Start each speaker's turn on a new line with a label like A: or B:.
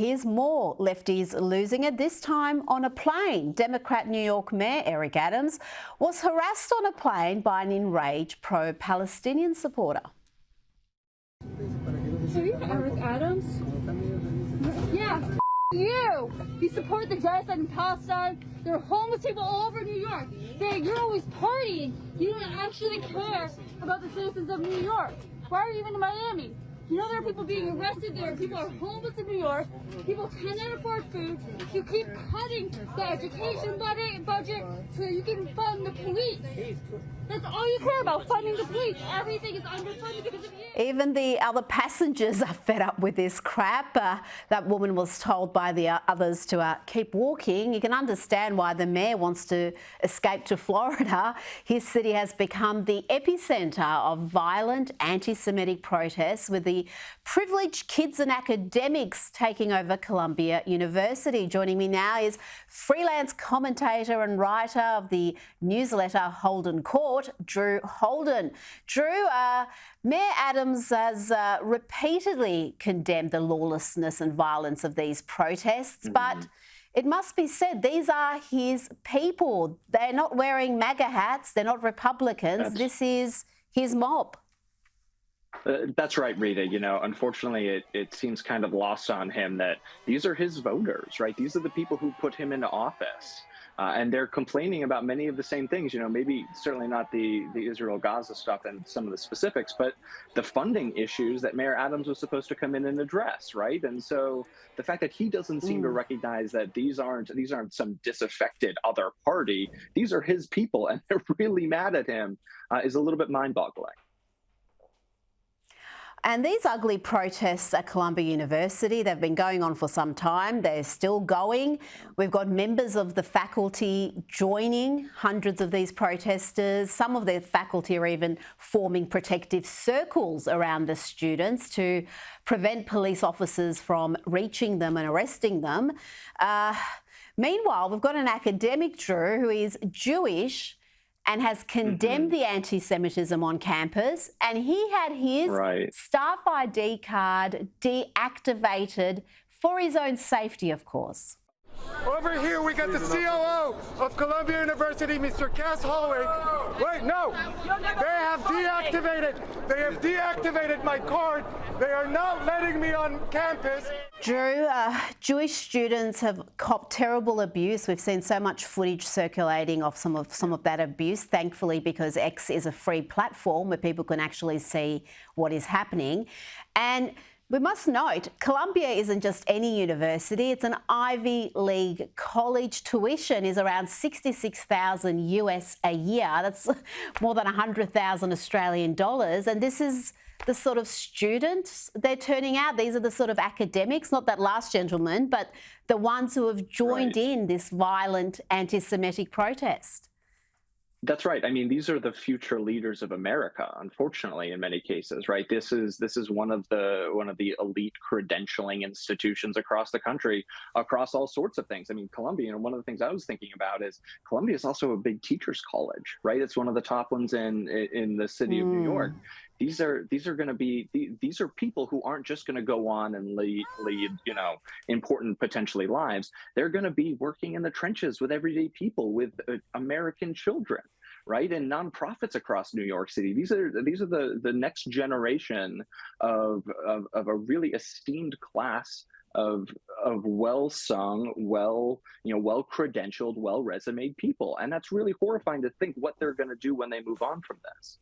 A: Here's more. Lefties losing it, this time on a plane. Democrat New York Mayor Eric Adams was harassed on a plane by an enraged pro-Palestinian supporter.
B: Are you Eric Adams? Yeah, you! You support the genocide in Palestine. There are homeless people all over New York. You're always partying. You don't actually care about the citizens of New York. Why are you even in Miami? You know there are people being arrested there. People are homeless in New York. People cannot afford food. You keep cutting the education budget so you can fund the police. That's all you care about, funding the police. Everything is underfunded because of you.
A: Even the other passengers are fed up with this crap. That woman was told by the others to keep walking. You can understand why the mayor wants to escape to Florida. His city has become the epicenter of violent anti-Semitic protests, with the privileged kids and academics taking over Columbia University. Joining me now is freelance commentator and writer of the newsletter Holden Court, Drew Holden. Drew, Mayor Adams has repeatedly condemned the lawlessness and violence of these protests, but it must be said, these are his people. They're not wearing MAGA hats. They're not Republicans. This is his mob.
C: That's right, Rita. You know, unfortunately, it seems kind of lost on him that these are his voters, right? These are the people who put him into office. And they're complaining about many of the same things, you know, maybe certainly not the Israel-Gaza stuff and some of the specifics, but the funding issues that Mayor Adams was supposed to come in and address, right? And so the fact that he doesn't seem to recognize that these aren't some disaffected other party, these are his people, and they're really mad at him, is a little bit mind-boggling.
A: And these ugly protests at Columbia University, they've been going on for some time. They're still going. We've got members of the faculty joining hundreds of these protesters. Some of the faculty are even forming protective circles around the students to prevent police officers from reaching them and arresting them. Meanwhile, we've got an academic, Drew, who is Jewish and has condemned the anti-Semitism on campus, and he had his staff ID card deactivated for his own safety, of course.
D: Over here, we got the COO of Columbia University, Mr. Cass Hallway. Wait, no, they have deactivated my card. They are not letting me on campus.
A: Drew, Jewish students have copped terrible abuse. We've seen so much footage circulating of some of that abuse, thankfully, because X is a free platform where people can actually see what is happening. And we must note, Columbia isn't just any university, it's an Ivy League college. Tuition is around $66,000 US a year. That's more than 100,000 Australian dollars. And this is the sort of students they're turning out. These are the sort of academics, not that last gentleman, but the ones who have joined in this violent anti-Semitic protest.
C: That's right. I mean, these are the future leaders of America, unfortunately, in many cases, right? This is one of the elite credentialing institutions across the country, across all sorts of things. I mean, Columbia, and one of the things I was thinking about is Columbia is also a big teachers college, right? It's one of the top ones in the city of New York. These are people who aren't just going to go on and lead, you know, important potentially lives. They're going to be working in the trenches with everyday people, with American children, right, and nonprofits across New York City. These are the next generation of a really esteemed class of well-sung, well-credentialed, well-resumed people, and that's really horrifying to think what they're going to do when they move on from this.